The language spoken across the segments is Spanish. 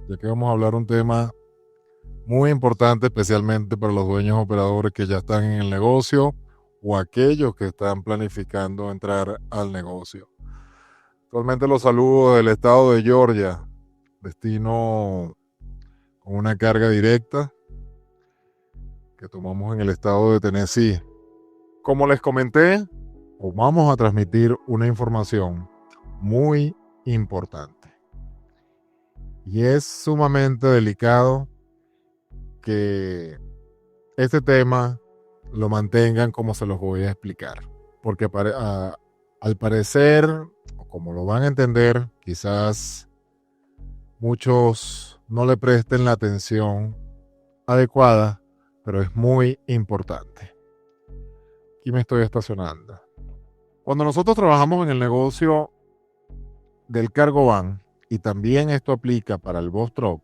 ya que vamos a hablar un tema muy importante, especialmente para los dueños operadores que ya están en el negocio o aquellos que están planificando entrar al negocio. Actualmente los saludo del estado de Georgia, destino con una carga directa que tomamos en el estado de Tennessee. Como les comenté, os vamos a transmitir una información muy importante. Y es sumamente delicado que este tema lo mantengan como se los voy a explicar. Porque al parecer, o como lo van a entender, quizás muchos no le presten la atención adecuada, pero es muy importante. Aquí me estoy estacionando. Cuando nosotros trabajamos en el negocio del cargo van, y también esto aplica para el Boss Truck,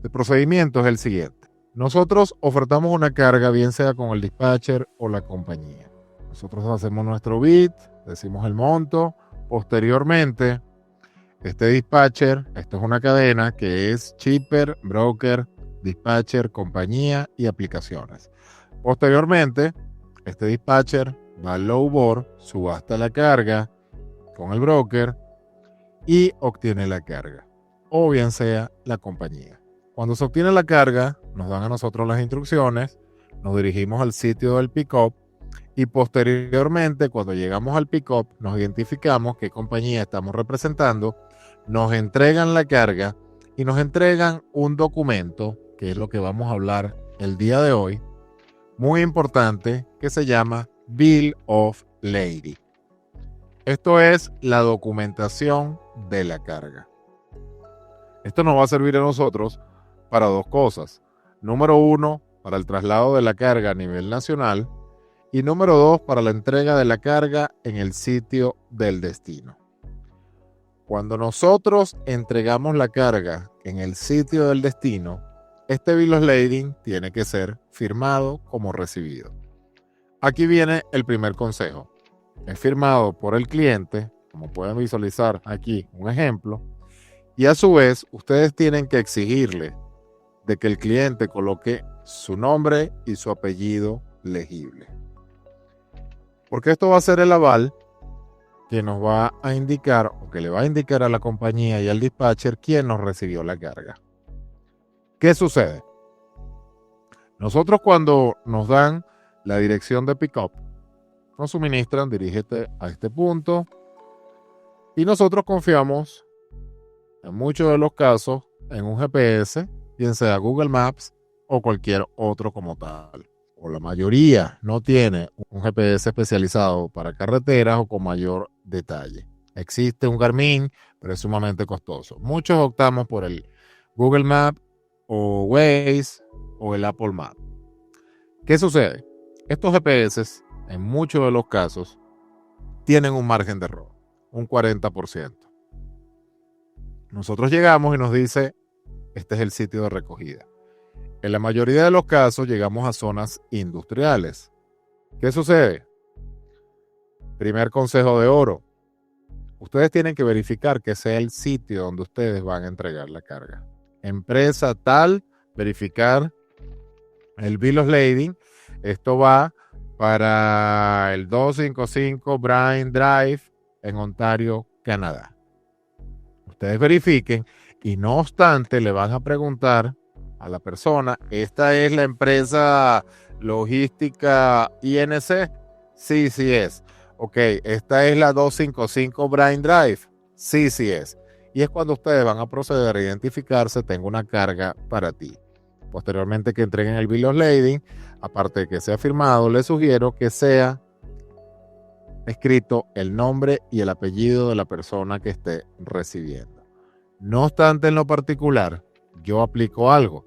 el procedimiento es el siguiente. Nosotros ofertamos una carga, bien sea con el dispatcher o la compañía. Nosotros hacemos nuestro bid, decimos el monto. Posteriormente, este dispatcher, esto es una cadena que es shipper, broker, dispatcher, compañía y aplicaciones. Posteriormente, este dispatcher va al low board, subasta la carga con el broker y obtiene la carga, o bien sea la compañía. Cuando se obtiene la carga, nos dan a nosotros las instrucciones, nos dirigimos al sitio del pick-up y posteriormente, cuando llegamos al pick-up, nos identificamos qué compañía estamos representando, nos entregan la carga y nos entregan un documento, que es lo que vamos a hablar el día de hoy, muy importante, que se llama Bill of Lading. Esto es la documentación de la carga. Esto nos va a servir a nosotros para dos cosas. Número uno, para el traslado de la carga a nivel nacional. Y número dos, para la entrega de la carga en el sitio del destino. Cuando nosotros entregamos la carga en el sitio del destino, este Bill of Lading tiene que ser firmado como recibido. Aquí viene el primer consejo. Es firmado por el cliente, como pueden visualizar aquí un ejemplo, y a su vez ustedes tienen que exigirle de que el cliente coloque su nombre y su apellido legible. Porque esto va a ser el aval que nos va a indicar o que le va a indicar a la compañía y al dispatcher quién nos recibió la carga. ¿Qué sucede? Nosotros cuando nos dan la dirección de pick-up, nos suministran, dirígete a este punto, y nosotros confiamos en muchos de los casos en un GPS, bien sea Google Maps o cualquier otro como tal. O la mayoría no tiene un GPS especializado para carreteras o con mayor detalle. Existe un Garmin, pero es sumamente costoso. Muchos optamos por el Google Maps o Waze o el Apple Maps. ¿Qué sucede? Estos GPS, en muchos de los casos, tienen un margen de error, un 40%. Nosotros llegamos y nos dice, este es el sitio de recogida. En la mayoría de los casos llegamos a zonas industriales. ¿Qué sucede? Primer consejo de oro. Ustedes tienen que verificar que sea el sitio donde ustedes van a entregar la carga. Empresa tal, verificar el Bill of Lading. Esto va para el 255 Bryant Drive en Ontario, Canadá. Ustedes verifiquen y no obstante le van a preguntar a la persona, ¿esta es la empresa logística INC? Sí, sí es. Ok, ¿esta es la 255 Bryant Drive? Sí, sí es. Y es cuando ustedes van a proceder a identificarse, tengo una carga para ti. Posteriormente que entreguen el Bill of Lading, aparte de que sea firmado, les sugiero que sea escrito el nombre y el apellido de la persona que esté recibiendo. No obstante, en lo particular, yo aplico algo.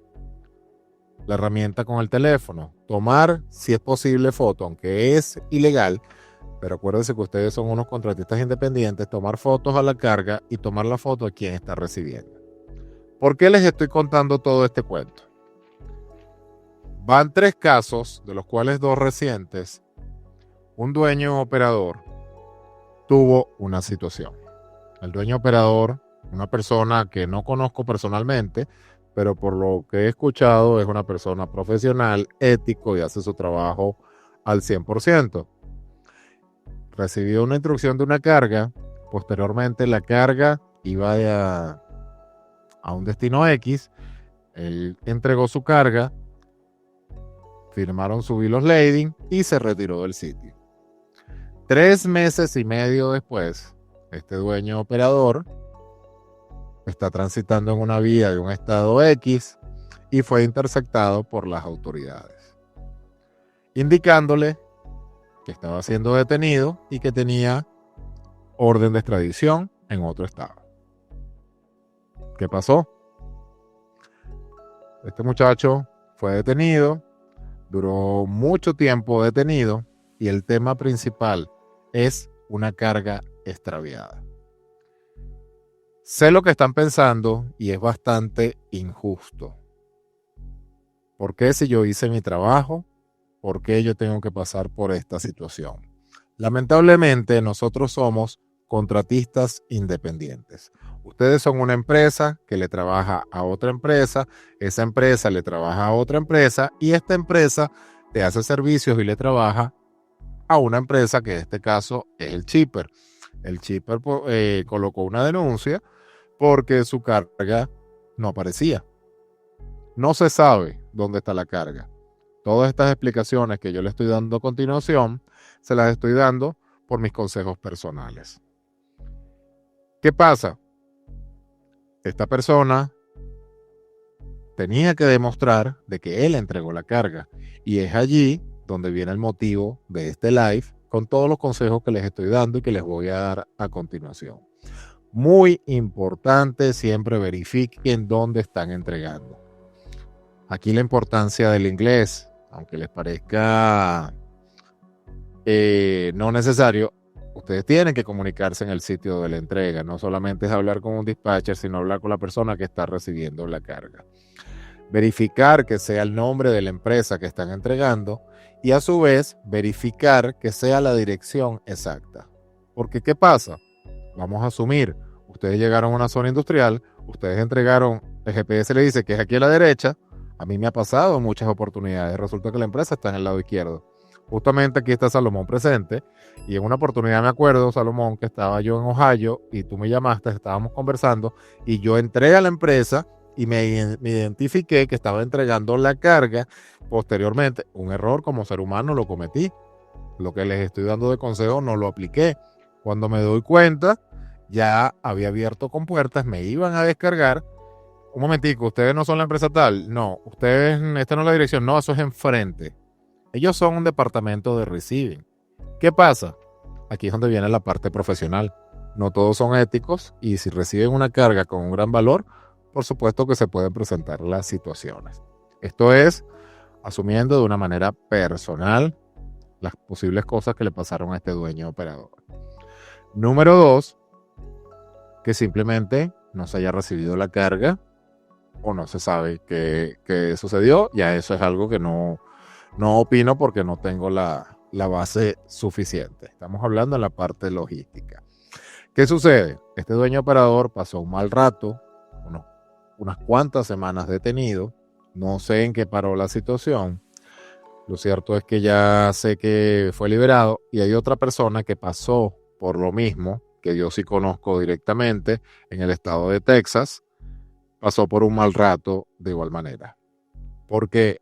La herramienta con el teléfono. Tomar, si es posible, foto, aunque es ilegal, pero acuérdense que ustedes son unos contratistas independientes, tomar fotos a la carga y tomar la foto a quien está recibiendo. ¿Por qué les estoy contando todo este cuento? Van 3 casos, de los cuales 2 recientes. Un dueño operador tuvo una situación. El dueño operador una persona que no conozco personalmente, pero por lo que he escuchado es una persona profesional, ético y hace su trabajo al 100%. Recibió una instrucción de una carga, posteriormente la carga iba a un destino X, él entregó su carga, firmaron su bill of lading y se retiró del sitio. 3 meses y medio después, este dueño operador está transitando en una vía de un estado X y fue interceptado por las autoridades, indicándole que estaba siendo detenido y que tenía orden de extradición en otro estado. ¿Qué pasó? Este muchacho fue detenido, duró mucho tiempo detenido y el tema principal es una carga extraviada. Sé lo que están pensando y es bastante injusto. ¿Por qué si yo hice mi trabajo? ¿Por qué yo tengo que pasar por esta situación? Lamentablemente nosotros somos contratistas independientes. Ustedes son una empresa que le trabaja a otra empresa, esa empresa le trabaja a otra empresa y esta empresa te hace servicios y le trabaja a una empresa que en este caso es el shipper. El shipper colocó una denuncia porque su carga no aparecía. No se sabe dónde está la carga. Todas estas explicaciones que yo le estoy dando a continuación, se las estoy dando por mis consejos personales. ¿Qué pasa? Esta persona tenía que demostrar de que él entregó la carga. Y es allí donde viene el motivo de este live con todos los consejos que les estoy dando y que les voy a dar a continuación. Muy importante, siempre verifiquen dónde están entregando. Aquí la importancia del inglés, aunque les parezca no necesario, ustedes tienen que comunicarse en el sitio de la entrega. No solamente es hablar con un dispatcher, sino hablar con la persona que está recibiendo la carga. Verificar que sea el nombre de la empresa que están entregando y a su vez verificar que sea la dirección exacta. Porque ¿qué pasa? Vamos a asumir, ustedes llegaron a una zona industrial, ustedes entregaron, el GPS le dice que es aquí a la derecha. A mí me ha pasado en muchas oportunidades. Resulta que la empresa está en el lado izquierdo. Justamente aquí está Salomón presente. Y en una oportunidad me acuerdo, Salomón, que estaba yo en Ohio y tú me llamaste, estábamos conversando y yo entré a la empresa y me identifiqué que estaba entregando la carga. Posteriormente, un error como ser humano lo cometí. Lo que les estoy dando de consejo no lo apliqué. Cuando me doy cuenta, ya había abierto compuertas, me iban a descargar. Un momentico, ustedes no son la empresa tal. No, ustedes, esta no es la dirección. No, eso es enfrente. Ellos son un departamento de receiving. ¿Qué pasa? Aquí es donde viene la parte profesional. No todos son éticos y si reciben una carga con un gran valor, por supuesto que se pueden presentar las situaciones. Esto es asumiendo de una manera personal las posibles cosas que le pasaron a este dueño operador. Número 2, que simplemente no se haya recibido la carga o no se sabe qué sucedió. Ya eso es algo que no opino porque no tengo la base suficiente. Estamos hablando en la parte logística. ¿Qué sucede? Este dueño operador pasó un mal rato, unas cuantas semanas detenido. No sé en qué paró la situación. Lo cierto es que ya sé que fue liberado y hay otra persona que pasó por lo mismo, que yo sí conozco directamente, en el estado de Texas. Pasó por un mal rato de igual manera. Porque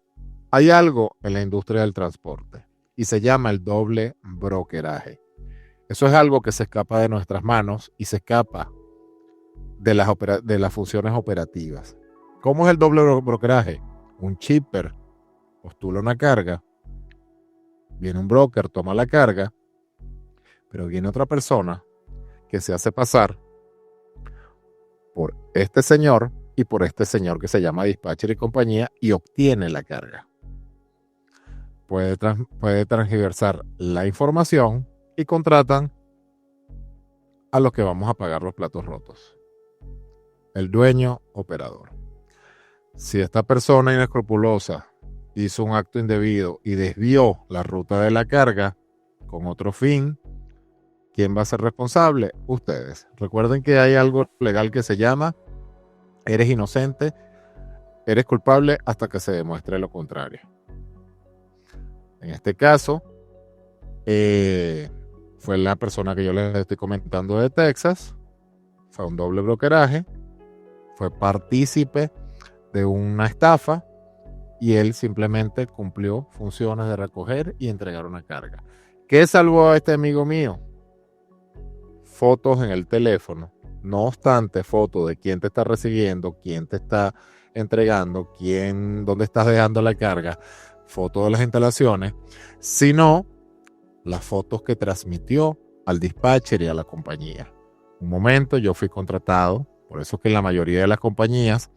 hay algo en la industria del transporte y se llama el doble brokeraje. Eso es algo que se escapa de nuestras manos y se escapa de las funciones operativas. ¿Cómo es el doble brokeraje? Un shipper postula una carga, viene un broker, toma la carga, pero viene otra persona que se hace pasar por este señor y por este señor que se llama dispatcher y compañía y obtiene la carga. Puede transgiversar la información y contratan a los que vamos a pagar los platos rotos. El dueño operador. Si esta persona inescrupulosa hizo un acto indebido y desvió la ruta de la carga con otro fin, ¿Quién va a ser responsable? Ustedes. Recuerden que hay algo legal que se llama eres inocente, eres culpable hasta que se demuestre lo contrario. En este caso, fue la persona que yo les estoy comentando de Texas. Fue un doble brokeraje. Fue partícipe de una estafa y él simplemente cumplió funciones de recoger y entregar una carga. ¿Qué salvó a este amigo mío? Fotos en el teléfono. No obstante, fotos de quién te está recibiendo, quién te está entregando, dónde estás dejando la carga, fotos de las instalaciones, sino las fotos que transmitió al dispatcher y a la compañía. Un momento, yo fui contratado, por eso es que en la mayoría de las compañías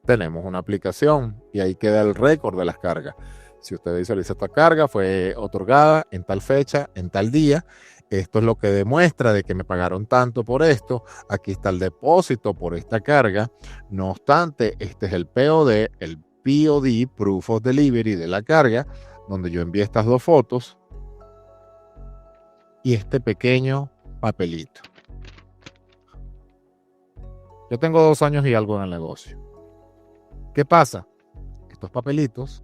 tenemos una aplicación y ahí queda el récord de las cargas. Si usted visualiza esta carga, fue otorgada en tal fecha, en tal día. Esto es lo que demuestra de que me pagaron tanto por esto. Aquí está el depósito por esta carga. No obstante, este es el POD, Proof of Delivery de la carga, donde yo envié estas dos fotos y este pequeño papelito. Yo tengo 2 años y algo en el negocio. ¿Qué pasa? Estos papelitos,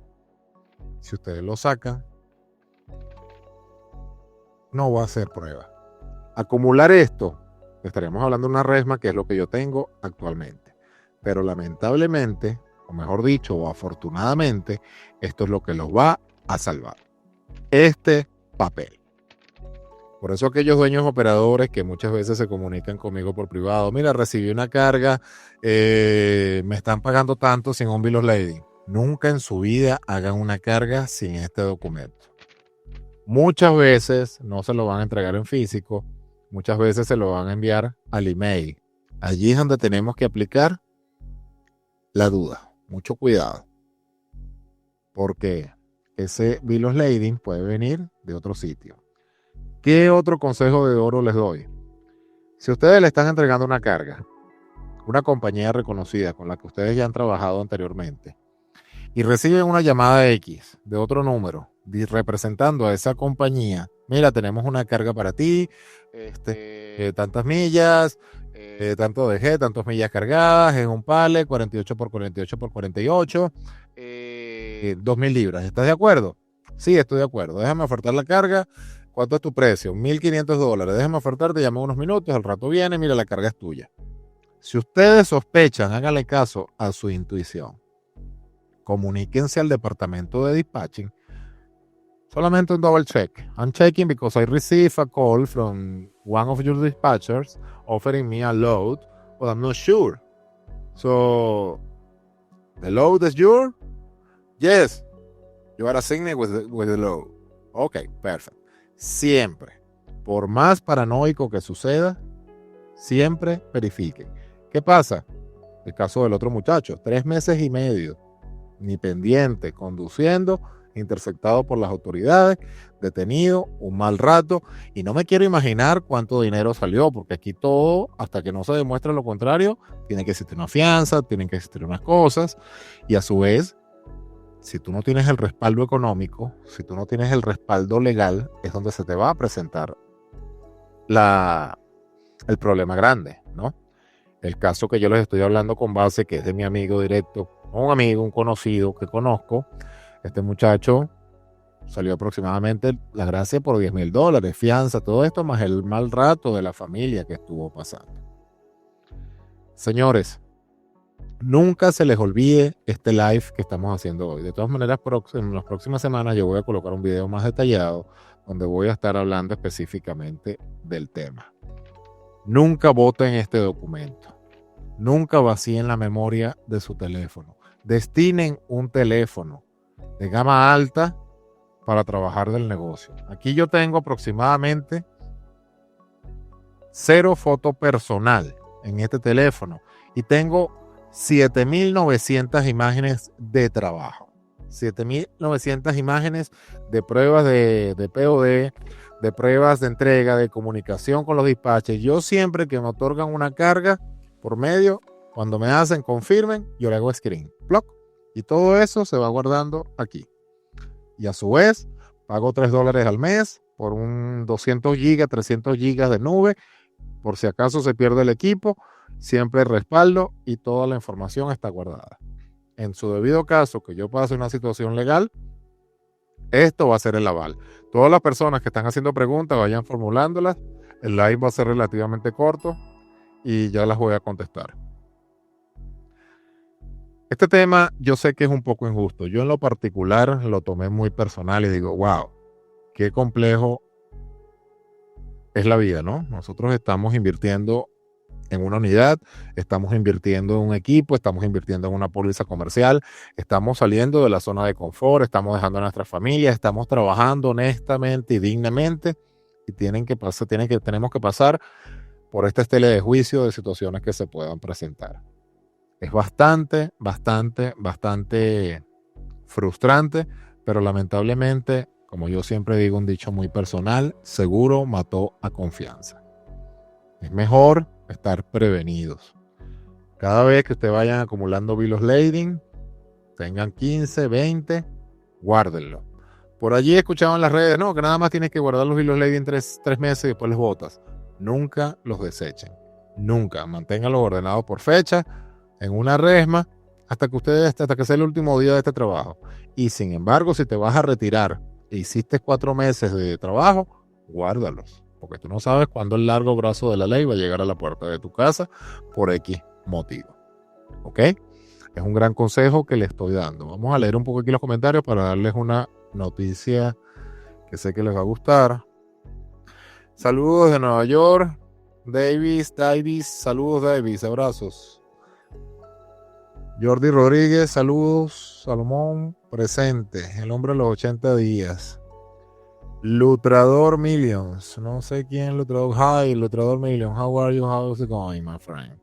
si ustedes los sacan, no va a ser prueba. Acumular esto, estaríamos hablando de una resma, que es lo que yo tengo actualmente. Pero lamentablemente, o mejor dicho, o afortunadamente, esto es lo que los va a salvar. Este papel. Por eso aquellos dueños operadores que muchas veces se comunican conmigo por privado, mira, recibí una carga, me están pagando tanto sin un bill of lading. Nunca en su vida hagan una carga sin este documento. Muchas veces no se lo van a entregar en físico, muchas veces se lo van a enviar al email. Allí es donde tenemos que aplicar la duda. Mucho cuidado. Porque ese bill of lading puede venir de otro sitio. ¿Qué otro consejo de oro les doy? Si ustedes le están entregando una carga, una compañía reconocida con la que ustedes ya han trabajado anteriormente, y reciben una llamada X de otro número representando a esa compañía, mira, tenemos una carga para ti, tantas millas, tanto DG, tantas millas cargadas, en un pallet, 48 por 48 por 48, 2,000 libras. ¿Estás de acuerdo? Sí, estoy de acuerdo. Déjame ofertar la carga. ¿Cuánto es tu precio? $1,500. Déjame ofertar, te llamo unos minutos, al rato viene, mira, la carga es tuya. Si ustedes sospechan, háganle caso a su intuición. Comuníquense al departamento de dispatching. Solamente un double check. I'm checking because I received a call from one of your dispatchers offering me a load, but I'm not sure. So, the load is yours? Yes. You are assigned with the load. Okay, perfect. Siempre, por más paranoico que suceda, siempre verifiquen. ¿Qué pasa? El caso del otro muchacho, 3 meses y medio, ni pendiente, conduciendo, interceptado por las autoridades, detenido, un mal rato, y no me quiero imaginar cuánto dinero salió, porque aquí todo, hasta que no se demuestre lo contrario, tiene que existir una fianza, tienen que existir unas cosas, y a su vez, si tú no tienes el respaldo económico, si tú no tienes el respaldo legal, es donde se te va a presentar el problema grande, ¿no? El caso que yo les estoy hablando con base, que es de mi amigo directo, un amigo, un conocido que conozco, este muchacho salió aproximadamente la gracia por $10,000, fianza, todo esto, más el mal rato de la familia que estuvo pasando. Señores, nunca se les olvide este live que estamos haciendo hoy. De todas maneras, en las próximas semanas yo voy a colocar un video más detallado donde voy a estar hablando específicamente del tema. Nunca boten este documento. Nunca vacíen la memoria de su teléfono. Destinen un teléfono de gama alta para trabajar del negocio. Aquí yo tengo aproximadamente 0 foto personal en este teléfono y tengo 7,900 imágenes de trabajo. 7,900 imágenes de pruebas de POD, de pruebas de entrega, de comunicación con los dispatches. Yo siempre que me otorgan una carga por medio, cuando me hacen, confirmen, yo le hago screen, block, y todo eso se va guardando aquí. Y a su vez, pago $3 al mes por un 200 gigas, 300 gigas de nube, por si acaso se pierde el equipo, siempre hay respaldo y toda la información está guardada. En su debido caso, que yo pase una situación legal, esto va a ser el aval. Todas las personas que están haciendo preguntas vayan formulándolas. El live va a ser relativamente corto y ya las voy a contestar. Este tema yo sé que es un poco injusto. Yo en lo particular lo tomé muy personal y digo, wow, qué complejo es la vida, ¿no? Nosotros estamos invirtiendo en una unidad, estamos invirtiendo en un equipo, estamos invirtiendo en una póliza comercial, estamos saliendo de la zona de confort, estamos dejando a nuestra familia, estamos trabajando honestamente y dignamente y tenemos que pasar por esta estela de juicio de situaciones que se puedan presentar. Es bastante frustrante, pero lamentablemente, como yo siempre digo, un dicho muy personal, seguro mató a confianza. Es mejor estar prevenidos. Cada vez que ustedes vayan acumulando bill of lading, tengan 15, 20, guárdenlo. Por allí he escuchado en las redes, no, que nada más tienes que guardar los bill of lading 3 meses y después los botas. Nunca los desechen. Nunca. Manténganlos ordenados por fecha, en una resma, hasta que sea el último día de este trabajo. Y sin embargo, si te vas a retirar e hiciste 4 meses de trabajo, guárdalos. Porque tú no sabes cuándo el largo brazo de la ley va a llegar a la puerta de tu casa por X motivo. ¿Ok? Es un gran consejo que le estoy dando. Vamos a leer un poco aquí los comentarios para darles una noticia que sé que les va a gustar. Saludos de Nueva York. Davis, saludos Davis, abrazos. Jordi Rodríguez, saludos. Salomón, presente. El hombre de los 80 días. Lutrador Millions. No sé quién, Lutrador. Hi, Lutrador Millions. How are you? How's it going, my friend?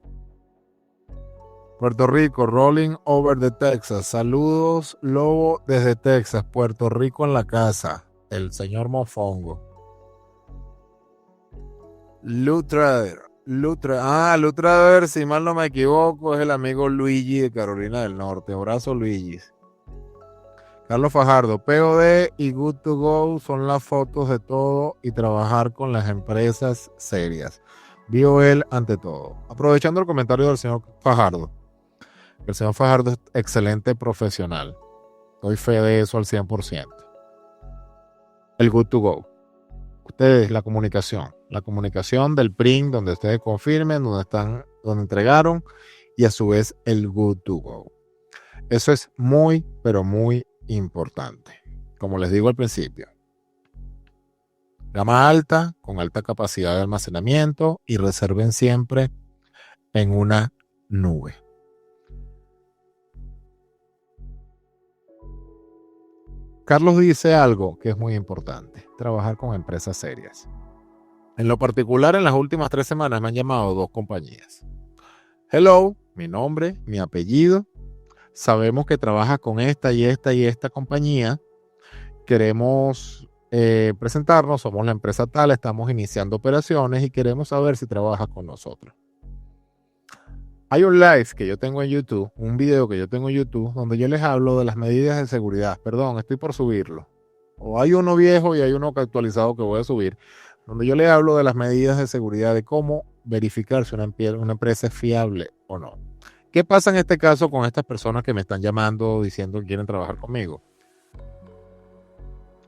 Puerto Rico, Rolling Over the Texas. Saludos, Lobo, desde Texas. Puerto Rico en la casa. El señor Mofongo. Lutrader, si mal no me equivoco, es el amigo Luigi de Carolina del Norte. Abrazo, Luigi. Carlos Fajardo, POD y Good to Go son las fotos de todo y trabajar con las empresas serias. BOL ante todo. Aprovechando el comentario del señor Fajardo. El señor Fajardo es excelente profesional. Doy fe de eso al 100%. El Good to Go. Ustedes, la comunicación del print donde ustedes confirmen, donde entregaron y a su vez el Good to Go. Eso es muy, pero muy importante. Como les digo al principio, gama alta, con alta capacidad de almacenamiento y reserven siempre en una nube. Carlos dice algo que es muy importante, trabajar con empresas serias. En lo particular, en las últimas 3 semanas me han llamado 2 compañías. Hello, mi nombre, mi apellido. Sabemos que trabajas con esta y esta compañía. Queremos presentarnos, somos la empresa tal, estamos iniciando operaciones y queremos saber si trabajas con nosotros. Hay un live que yo tengo en YouTube, un video que yo tengo en YouTube, donde yo les hablo de las medidas de seguridad. Perdón, estoy por subirlo. O hay uno viejo y hay uno actualizado que voy a subir, donde yo les hablo de las medidas de seguridad, de cómo verificar si una empresa es fiable o no. ¿Qué pasa en este caso con estas personas que me están llamando diciendo que quieren trabajar conmigo?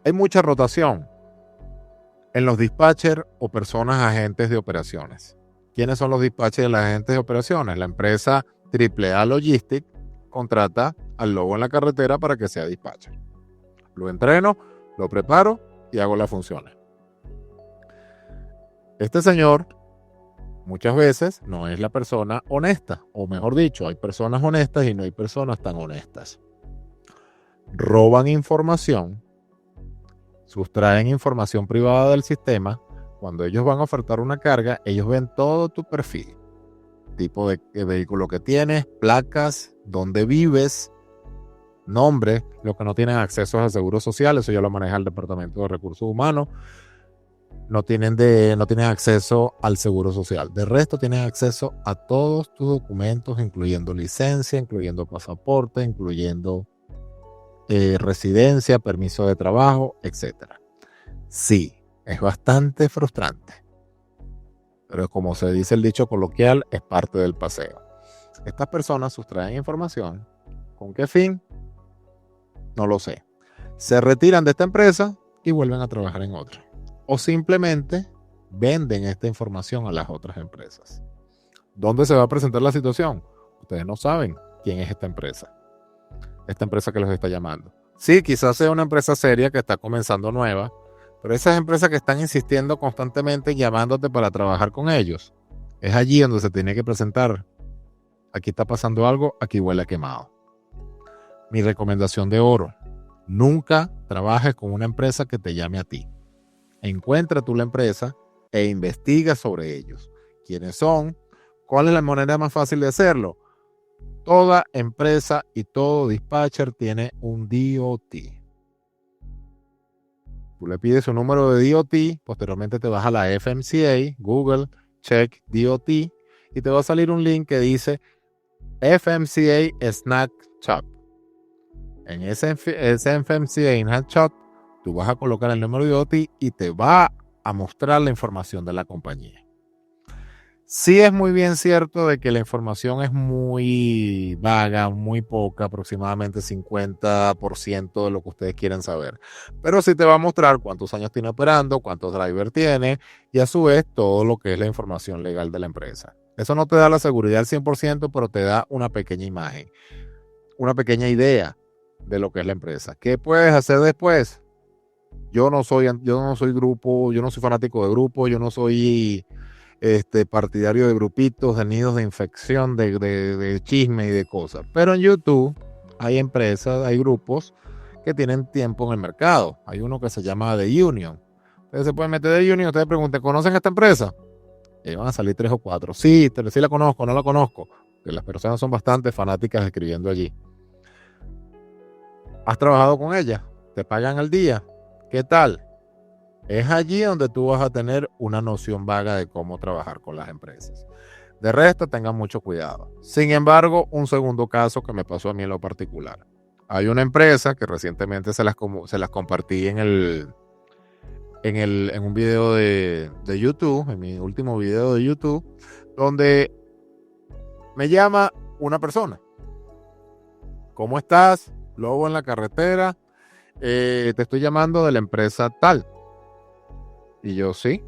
Hay mucha rotación en los dispatchers o personas agentes de operaciones. ¿Quiénes son los dispatchers de las agentes de operaciones? La empresa AAA Logistics contrata al lobo en la carretera para que sea dispatcher. Lo entreno, lo preparo y hago las funciones. Este señor muchas veces no es la persona honesta, o mejor dicho, hay personas honestas y no hay personas tan honestas. Roban información, sustraen información privada del sistema. Cuando ellos van a ofertar una carga, ellos ven todo tu perfil, tipo de vehículo que tienes, placas, dónde vives, nombre. Lo que no tienen acceso es al seguro social, eso ya lo maneja el Departamento de Recursos Humanos. No tienen acceso al seguro social. De resto, tienen acceso a todos tus documentos, incluyendo licencia, incluyendo pasaporte, incluyendo residencia, permiso de trabajo, etc. Sí, Es bastante frustrante. Pero como se dice el dicho coloquial, es parte del paseo. Estas personas sustraen información. ¿Con qué fin? No lo sé. Se retiran de esta empresa y vuelven a trabajar en otra. O simplemente venden esta información a las otras empresas. ¿Dónde se va a presentar la situación? Ustedes no saben quién es esta empresa que los está llamando. Sí, quizás sea una empresa seria que está comenzando nueva, pero esas empresas que están insistiendo constantemente llamándote para trabajar con ellos, es allí donde se tiene que presentar. Aquí está pasando algo, aquí huele a quemado. Mi recomendación de oro: nunca trabajes con una empresa que te llame a ti. Encuentra tú la empresa e investiga sobre ellos. ¿Quiénes son? ¿Cuál es la manera más fácil de hacerlo? Toda empresa y todo dispatcher tiene un DOT. Tú le pides un número de DOT, posteriormente te vas a la FMCA, Google, check DOT, y te va a salir un link que dice FMCA Snack Shop. En ese FMCA Snack Shop, tú vas a colocar el número de DOT y te va a mostrar la información de la compañía. Sí es muy bien cierto de que la información es muy vaga, muy poca, aproximadamente 50% de lo que ustedes quieren saber. Pero sí te va a mostrar cuántos años tiene operando, cuántos drivers tiene y a su vez todo lo que es la información legal de la empresa. Eso no te da la seguridad al 100%, pero te da una pequeña imagen, una pequeña idea de lo que es la empresa. ¿Qué puedes hacer después? Yo no soy grupo, yo no soy fanático de grupo, yo no soy partidario de grupitos, de nidos de infección, de chisme y de cosas. Pero en YouTube hay empresas, hay grupos que tienen tiempo en el mercado. Hay uno que se llama The Union. Ustedes se pueden meter The Union, ustedes pregunten, ¿conocen esta empresa? Y van a salir 3 o 4. Sí, sí la conozco, no la conozco. Que las personas son bastante fanáticas escribiendo allí. ¿Has trabajado con ella? ¿Te pagan al día? ¿Qué tal? Es allí donde tú vas a tener una noción vaga de cómo trabajar con las empresas. De resto, tengan mucho cuidado. Sin embargo, un segundo caso que me pasó a mí en lo particular. Hay una empresa que recientemente se las compartí en un video de YouTube, en mi último video de YouTube, donde me llama una persona. ¿Cómo estás? Lobo en la carretera. Te estoy llamando de la empresa tal. Y yo, sí,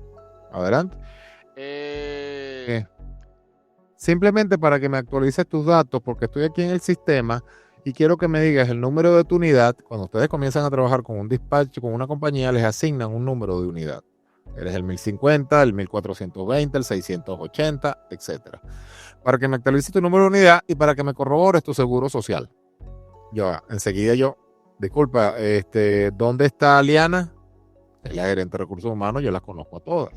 adelante. Simplemente para que me actualices tus datos, porque estoy aquí en el sistema y quiero que me digas el número de tu unidad. Cuando ustedes comienzan a trabajar con un despacho, con una compañía, les asignan un número de unidad. Eres el 1050, el 1420, el 680, etc. Para que me actualices tu número de unidad y para que me corrobores tu seguro social. Enseguida disculpa, ¿dónde está Liana? Es la gerente de recursos humanos, yo las conozco a todas.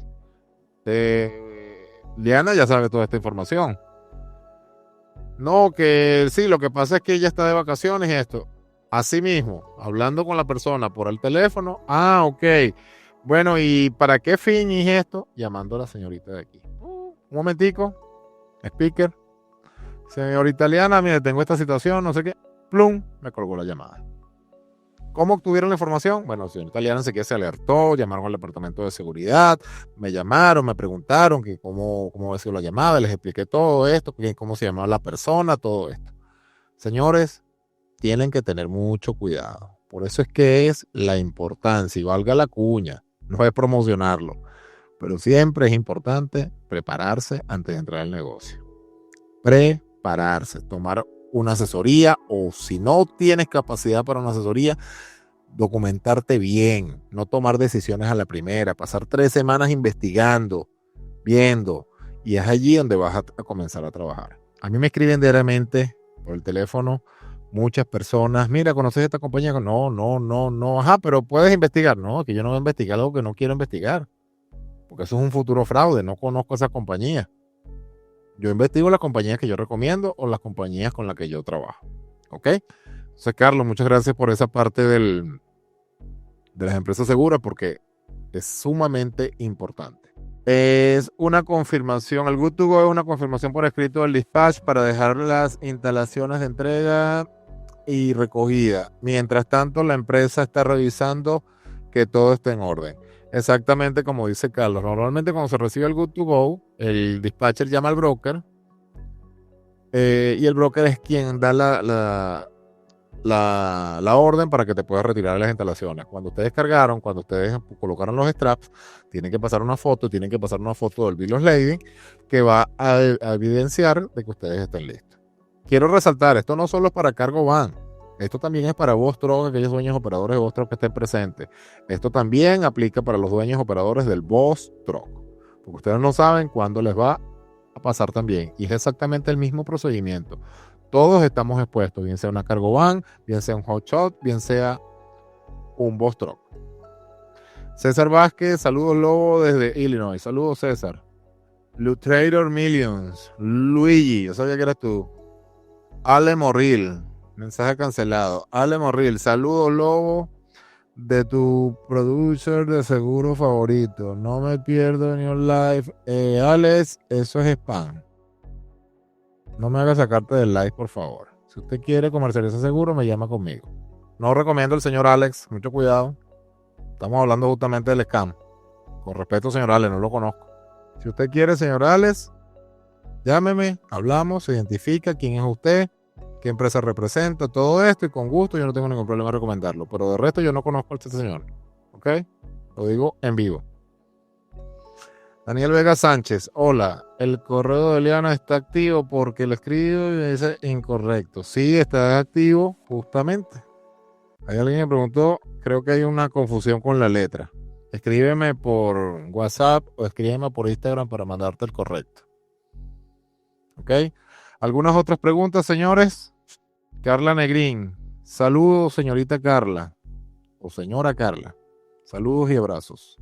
Liana ya sabe toda esta información. No, que sí, lo que pasa es que ella está de vacaciones y esto. Así mismo, hablando con la persona por el teléfono. Ah, ok. Bueno, ¿y para qué fin es esto? Llamando a la señorita de aquí. Un momentico. Speaker. Señorita Liana, mire, tengo esta situación, no sé qué. Plum, me colgó la llamada. ¿Cómo obtuvieron la información? Bueno, señorita Liana enseguida se alertó, llamaron al departamento de seguridad, me llamaron, me preguntaron que cómo había sido la llamada, les expliqué todo esto, cómo se llamaba la persona, todo esto. Señores, tienen que tener mucho cuidado. Por eso es que es la importancia, y valga la cuña, no es promocionarlo, pero siempre es importante prepararse antes de entrar al negocio. Prepararse, tomar una asesoría, o si no tienes capacidad para una asesoría, documentarte bien, no tomar decisiones a la primera, pasar 3 semanas investigando, viendo, y es allí donde vas a comenzar a trabajar. A mí me escriben diariamente por el teléfono muchas personas, mira, ¿conoces esta compañía? No, ajá, pero puedes investigar. No, que yo no voy a investigar algo que no quiero investigar, porque eso es un futuro fraude, no conozco esa compañía. Yo investigo las compañías que yo recomiendo o las compañías con las que yo trabajo. ¿Ok? Entonces, Carlos, muchas gracias por esa parte de las empresas seguras, porque es sumamente importante. Es una confirmación, el Good to Go es una confirmación por escrito del dispatch para dejar las instalaciones de entrega y recogida. Mientras tanto, la empresa está revisando que todo esté en orden. exactamente como dice Carlos. Normalmente cuando se recibe el Good to Go, el dispatcher llama al broker y el broker es quien da la orden para que te puedas retirar las instalaciones. Cuando ustedes cargaron, cuando ustedes colocaron los straps, tienen que pasar una foto del bill of lading que va a evidenciar de que ustedes estén listos. Quiero resaltar, esto no solo es para cargo van, esto también es para Boss Truck, aquellos dueños operadores de Boss Truck que estén presentes. Esto también aplica para los dueños operadores del Boss Truck, porque ustedes no saben cuándo les va a pasar también, y es exactamente el mismo procedimiento. Todos estamos expuestos, bien sea una cargo van, bien sea un hotshot, bien sea un Boss Truck. César Vázquez, saludos Lobo desde Illinois. Saludos César. Lutrator Millions. Luigi, yo sabía que eras tú. Ale Morril, mensaje cancelado. Ale Morril, saludos Lobo de tu producer de seguro favorito. No me pierdo en your live. Alex, eso es spam. No me haga sacarte del live, por favor. Si usted quiere comercializar seguro, me llama conmigo. No recomiendo al señor Alex, mucho cuidado. Estamos hablando justamente del scam. Con respeto, señor Alex, no lo conozco. Si usted quiere, señor Alex, llámeme, hablamos, se identifica quién es usted, qué empresa representa, todo esto, y con gusto yo no tengo ningún problema en recomendarlo. Pero de resto yo no conozco a este señor. ¿Ok? Lo digo en vivo. Daniel Vega Sánchez, hola, el correo de Eliana está activo porque lo escribo y me dice incorrecto. Sí, está activo justamente. Hay alguien que me preguntó, creo que hay una confusión con la letra. Escríbeme por WhatsApp o escríbeme por Instagram para mandarte el correcto. ¿Ok? ¿Algunas otras preguntas, señores? Carla Negrín, saludos, señorita Carla o señora Carla. Saludos y abrazos.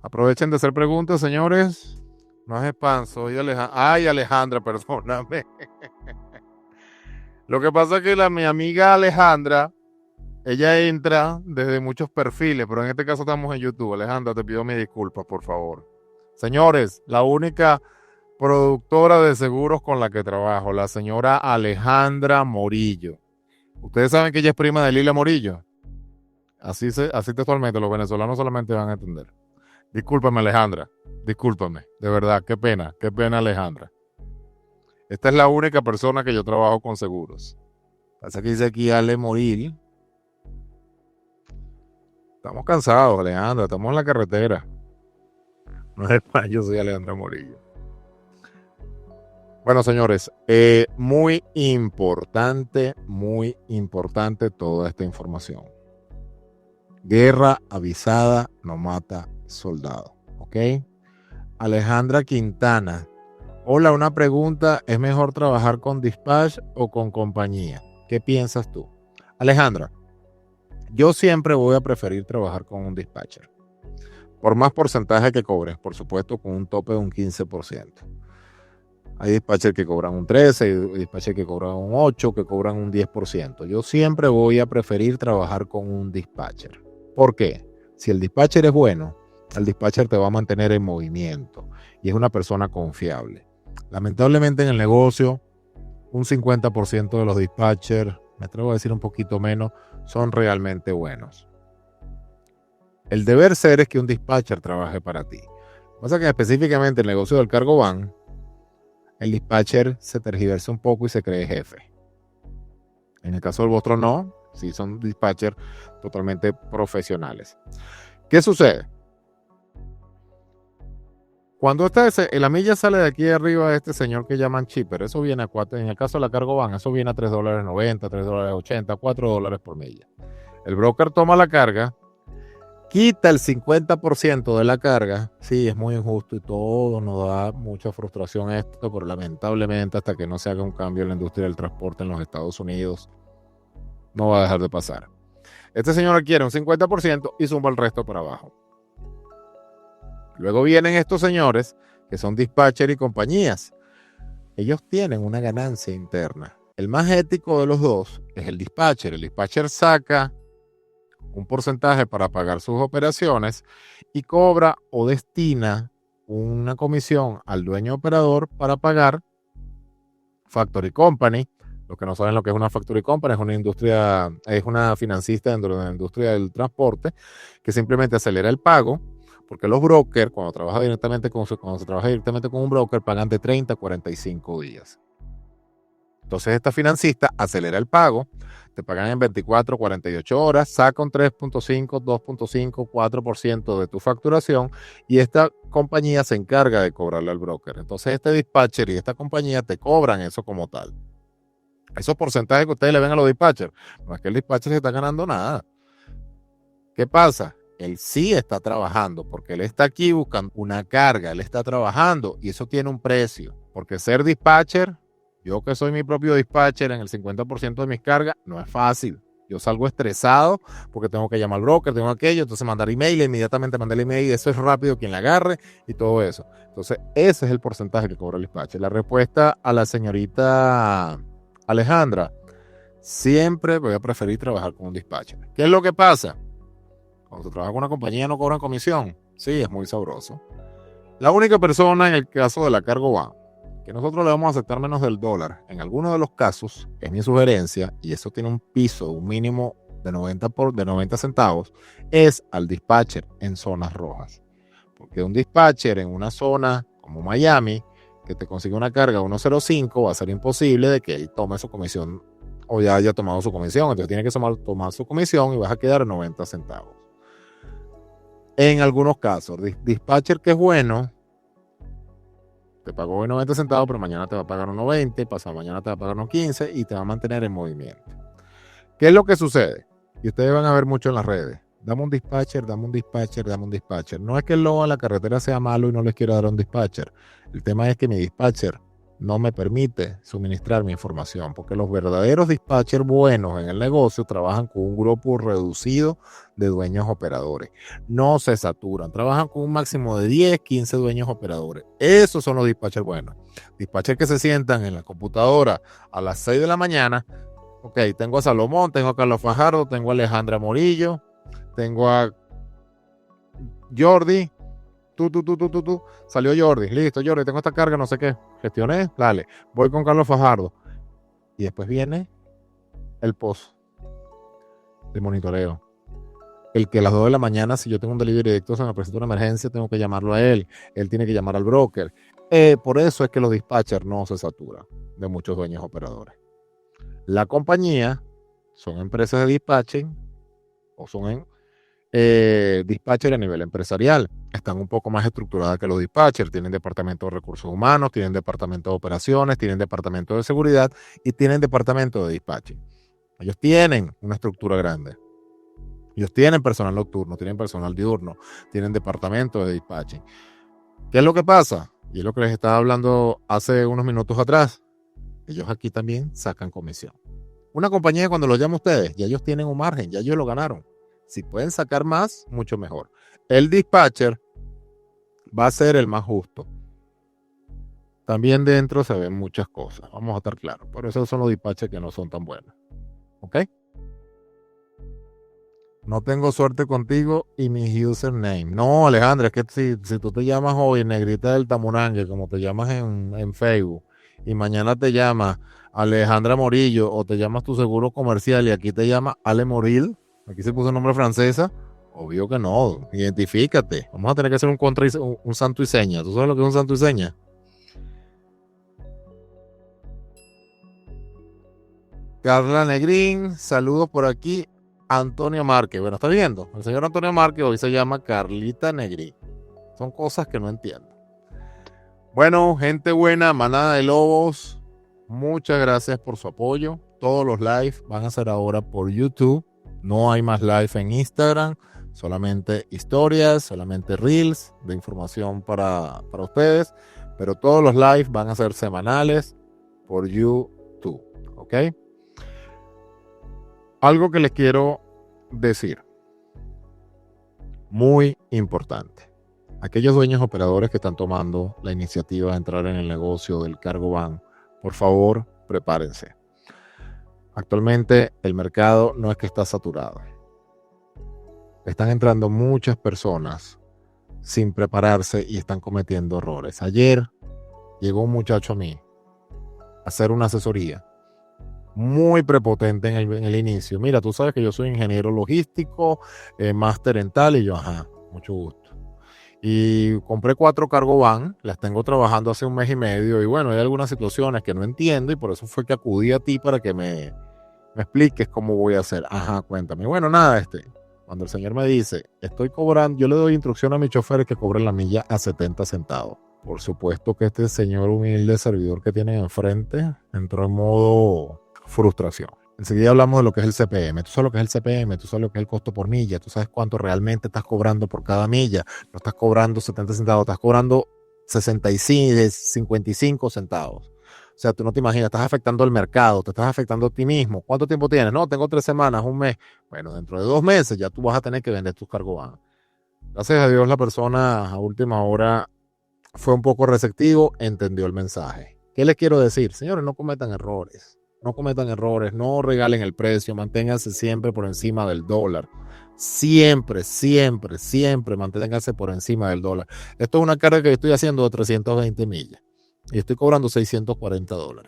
Aprovechen de hacer preguntas, señores. No es spam, soy Alejandra. Ay, Alejandra, perdóname. Lo que pasa es que mi amiga Alejandra, ella entra desde muchos perfiles, pero en este caso estamos en YouTube. Alejandra, te pido mis disculpas, por favor. Señores, la única productora de seguros con la que trabajo, la señora Alejandra Morillo. Ustedes saben que ella es prima de Lila Morillo. Así textualmente, los venezolanos solamente van a entender. Discúlpame, Alejandra. Discúlpame. De verdad, qué pena, Alejandra. Esta es la única persona que yo trabajo con seguros. Pasa que dice aquí Ale Morir. Estamos cansados, Alejandra. Estamos en la carretera. No es español, yo soy Alejandra Morillo. Bueno, señores, muy importante toda esta información. Guerra avisada no mata soldado, ¿ok? Alejandra Quintana. Hola, una pregunta. ¿Es mejor trabajar con dispatch o con compañía? ¿Qué piensas tú? Alejandra, yo siempre voy a preferir trabajar con un dispatcher. Por más porcentaje que cobres, por supuesto, con un tope de un 15%. Hay dispatchers que cobran un 13%, hay dispatchers que cobran un 8%, que cobran un 10%. Yo siempre voy a preferir trabajar con un dispatcher. ¿Por qué? Si el dispatcher es bueno, el dispatcher te va a mantener en movimiento y es una persona confiable. Lamentablemente en el negocio, un 50% de los dispatchers, me atrevo a decir un poquito menos, son realmente buenos. El deber ser es que un dispatcher trabaje para ti. Lo que pasa es que específicamente en el negocio del cargo van, el dispatcher se tergiversa un poco y se cree jefe. En el caso del vuestro no, sí son dispatchers totalmente profesionales. ¿Qué sucede? Cuando la milla sale de aquí arriba de este señor que llaman chipper, eso viene a 4, en el caso de la cargo van, eso viene a $3.90, $3.80, $4 por milla. El broker toma la carga, quita el 50% de la carga. Sí, es muy injusto y todo nos da mucha frustración esto, pero lamentablemente hasta que no se haga un cambio en la industria del transporte en los Estados Unidos, no va a dejar de pasar. Este señor adquiere un 50% y suma el resto para abajo. Luego vienen estos señores que son dispatcher y compañías. Ellos tienen una ganancia interna. El más ético de los dos es el dispatcher. El dispatcher saca un porcentaje para pagar sus operaciones y cobra o destina una comisión al dueño operador para pagar Factory Company, Los que no saben lo que es una factory company, es una industria, es una financista dentro de la industria del transporte que simplemente acelera el pago, porque los brokers, cuando se trabaja directamente con un broker, pagan de 30 a 45 días. Entonces esta financista acelera el pago, te pagan en 24, 48 horas, saca un 3.5, 2.5, 4% de tu facturación y esta compañía se encarga de cobrarle al broker. Entonces este dispatcher y esta compañía te cobran eso como tal. Esos porcentajes que ustedes le ven a los dispatchers, no es que el dispatcher se está ganando nada. ¿Qué pasa? Él sí está trabajando porque él está aquí buscando una carga, él está trabajando y eso tiene un precio. Porque ser dispatcher, yo que soy mi propio dispatcher en el 50% de mis cargas, no es fácil. Yo salgo estresado porque tengo que llamar al broker, tengo aquello, entonces mandar email, inmediatamente mandar el email, eso es rápido quien la agarre y todo eso. Entonces ese es el porcentaje que cobra el dispatcher. La respuesta a la señorita Alejandra, siempre voy a preferir trabajar con un dispatcher. ¿Qué es lo que pasa? Cuando se trabaja con una compañía no cobran comisión. Sí, es muy sabroso. La única persona en el caso de la cargo van que nosotros le vamos a aceptar menos del dólar, en algunos de los casos, es mi sugerencia, y eso tiene un piso, un mínimo de 90 centavos, es al dispatcher en zonas rojas. Porque un dispatcher en una zona como Miami, que te consigue una carga de 1.05, va a ser imposible de que él tome su comisión o ya haya tomado su comisión. Entonces tiene que tomar su comisión y vas a quedar en 90 centavos. En algunos casos, dispatcher que es bueno, te pagó hoy 90 centavos, pero mañana te va a pagar unos 20, pasado mañana te va a pagar unos 15 y te va a mantener en movimiento. ¿Qué es lo que sucede? Y ustedes van a ver mucho en las redes. Dame un dispatcher, dame un dispatcher, dame un dispatcher. No es que el lobo en la carretera sea malo y no les quiero dar un dispatcher. El tema es que mi dispatcher no me permite suministrar mi información, porque los verdaderos dispatchers buenos en el negocio trabajan con un grupo reducido de dueños operadores. No se saturan, trabajan con un máximo de 10, 15 dueños operadores. Esos son los dispatchers buenos. Dispatchers que se sientan en la computadora a las 6 de la mañana. Ok, tengo a Salomón, tengo a Carlos Fajardo, tengo a Alejandra Morillo, tengo a Jordi. Tú. Salió Jordi. Listo, Jordi, tengo esta carga, no sé qué. Gestioné, dale. Voy con Carlos Fajardo. Y después viene el post de monitoreo. El que a las 2 de la mañana, si yo tengo un delivery directo, se me presenta una emergencia, tengo que llamarlo a él. Él tiene que llamar al broker. Por eso es que los dispatchers no se saturan de muchos dueños operadores. La compañía son empresas de dispatching o son dispatcher a nivel empresarial. Están un poco más estructuradas que los dispatchers. Tienen departamento de recursos humanos, tienen departamento de operaciones, tienen departamento de seguridad y tienen departamento de dispatching. Ellos tienen una estructura grande. Ellos tienen personal nocturno, tienen personal diurno, tienen departamento de dispatching. ¿Qué es lo que pasa? Y es lo que les estaba hablando hace unos minutos atrás. Ellos aquí también sacan comisión. Una compañía, cuando los llama a ustedes, ya ellos tienen un margen, ya ellos lo ganaron. Si pueden sacar más, mucho mejor. El dispatcher va a ser el más justo. También dentro se ven muchas cosas, vamos a estar claros. Por eso son los dispatchers que no son tan buenos. ¿Ok? No tengo suerte contigo y mi username. No, Alejandra, es que si tú te llamas hoy Negrita del Tamurangue, como te llamas en Facebook, y mañana te llamas Alejandra Morillo, o te llamas tu seguro comercial y aquí te llama Ale Moril, aquí se puso nombre francesa, obvio que no, identifícate. Vamos a tener que hacer un santo y seña. ¿Tú sabes lo que es un santo y seña? Carla Negrín, saludos por aquí. Antonio Márquez, bueno, ¿está viendo? El señor Antonio Márquez hoy se llama Carlita Negrín. Son cosas que no entiendo. Bueno, gente buena, manada de lobos, muchas gracias por su apoyo. Todos los live van a ser ahora por YouTube. No hay más live en Instagram, solamente historias, solamente reels de información para ustedes. Pero todos los live van a ser semanales por YouTube. ¿Ok? Algo que les quiero decir, muy importante. Aquellos dueños operadores que están tomando la iniciativa de entrar en el negocio del cargo van, por favor, prepárense. Actualmente el mercado no es que está saturado. Están entrando muchas personas sin prepararse y están cometiendo errores. Ayer llegó un muchacho a mí a hacer una asesoría muy prepotente en el inicio. Mira, tú sabes que yo soy ingeniero logístico, máster en tal, y yo, ajá, mucho gusto. Y compré 4 cargo van, las tengo trabajando hace un mes y medio, y bueno, hay algunas situaciones que no entiendo, y por eso fue que acudí a ti para que me expliques cómo voy a hacer. Ajá, cuéntame. Bueno, nada, cuando el señor me dice, estoy cobrando, yo le doy instrucción a mi chofer que cobre la milla a 70 centavos. Por supuesto que este señor humilde servidor que tienen enfrente entró en modo frustración. Enseguida hablamos de lo que es el CPM. Tú sabes lo que es el CPM, tú sabes lo que es el costo por milla, tú sabes cuánto realmente estás cobrando por cada milla. No estás cobrando 70 centavos, estás cobrando 65, 55 centavos. O sea, tú no te imaginas, estás afectando el mercado, te estás afectando a ti mismo. ¿Cuánto tiempo tienes? No, tengo 3 semanas, un mes. Bueno, dentro de 2 meses ya tú vas a tener que vender tus cargo van. Gracias a Dios la persona a última hora fue un poco receptivo, entendió el mensaje. ¿Qué les quiero decir? Señores, no cometan errores. No cometan errores, no regalen el precio, manténganse siempre por encima del dólar. Siempre, siempre, siempre manténganse por encima del dólar. Esto es una carga que estoy haciendo de 320 millas y estoy cobrando $640.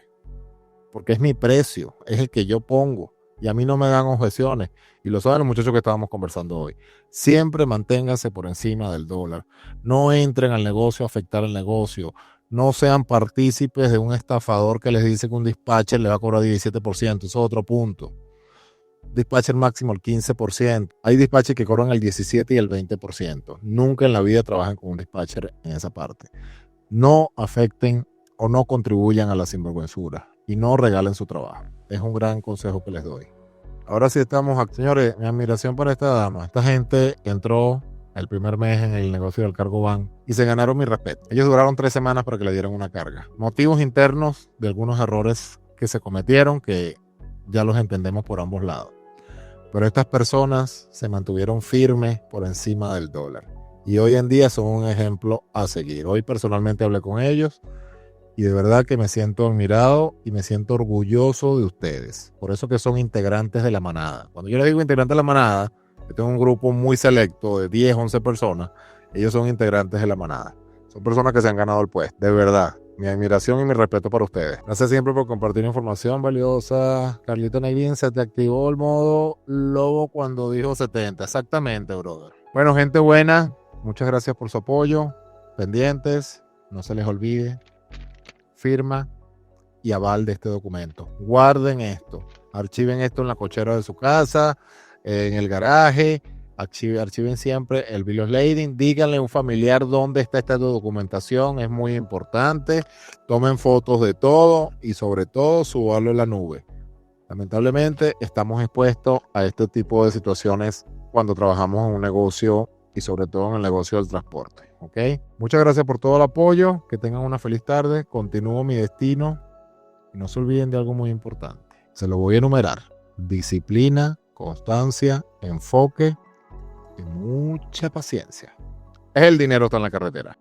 Porque es mi precio, es el que yo pongo y a mí no me dan objeciones. Y lo saben los muchachos que estábamos conversando hoy. Siempre manténganse por encima del dólar. No entren al negocio a afectar el negocio. No sean partícipes de un estafador que les dice que un dispatcher le va a cobrar 17%. Eso es otro punto. Dispatcher máximo el 15%. Hay dispatchers que cobran el 17% y el 20%. Nunca en la vida trabajan con un dispatcher en esa parte. No afecten o no contribuyan a la sinvergüenzura y no regalen su trabajo. Es un gran consejo que les doy. Ahora sí estamos, señores, mi admiración por esta dama. Esta gente que entró el primer mes en el negocio del cargo van y se ganaron mi respeto. Ellos duraron 3 semanas para que le dieran una carga. Motivos internos de algunos errores que se cometieron que ya los entendemos por ambos lados. Pero estas personas se mantuvieron firmes por encima del dólar. Y hoy en día son un ejemplo a seguir. Hoy personalmente hablé con ellos y de verdad que me siento admirado y me siento orgulloso de ustedes. Por eso que son integrantes de la manada. Cuando yo les digo integrantes de la manada, yo tengo un grupo muy selecto de 10, 11 personas. Ellos son integrantes de la manada. Son personas que se han ganado el puesto. De verdad. Mi admiración y mi respeto para ustedes. Gracias siempre por compartir información valiosa. Carlito Neyvin, se te activó el modo lobo cuando dijo 70. Exactamente, brother. Bueno, gente buena, muchas gracias por su apoyo. Pendientes, no se les olvide. Firma y aval de este documento. Guarden esto. Archiven esto en la cochera de su casa, en el garaje. Archiven siempre el bill of lading. Díganle a un familiar dónde está esta documentación. Es muy importante. Tomen fotos de todo y sobre todo súbanlo en la nube. Lamentablemente estamos expuestos a este tipo de situaciones cuando trabajamos en un negocio y sobre todo en el negocio del transporte. ¿Ok? Muchas gracias por todo el apoyo. Que tengan una feliz tarde. Continúo mi destino. Y no se olviden de algo muy importante. Se lo voy a enumerar. Disciplina, constancia, enfoque y mucha paciencia. El dinero está en la carretera.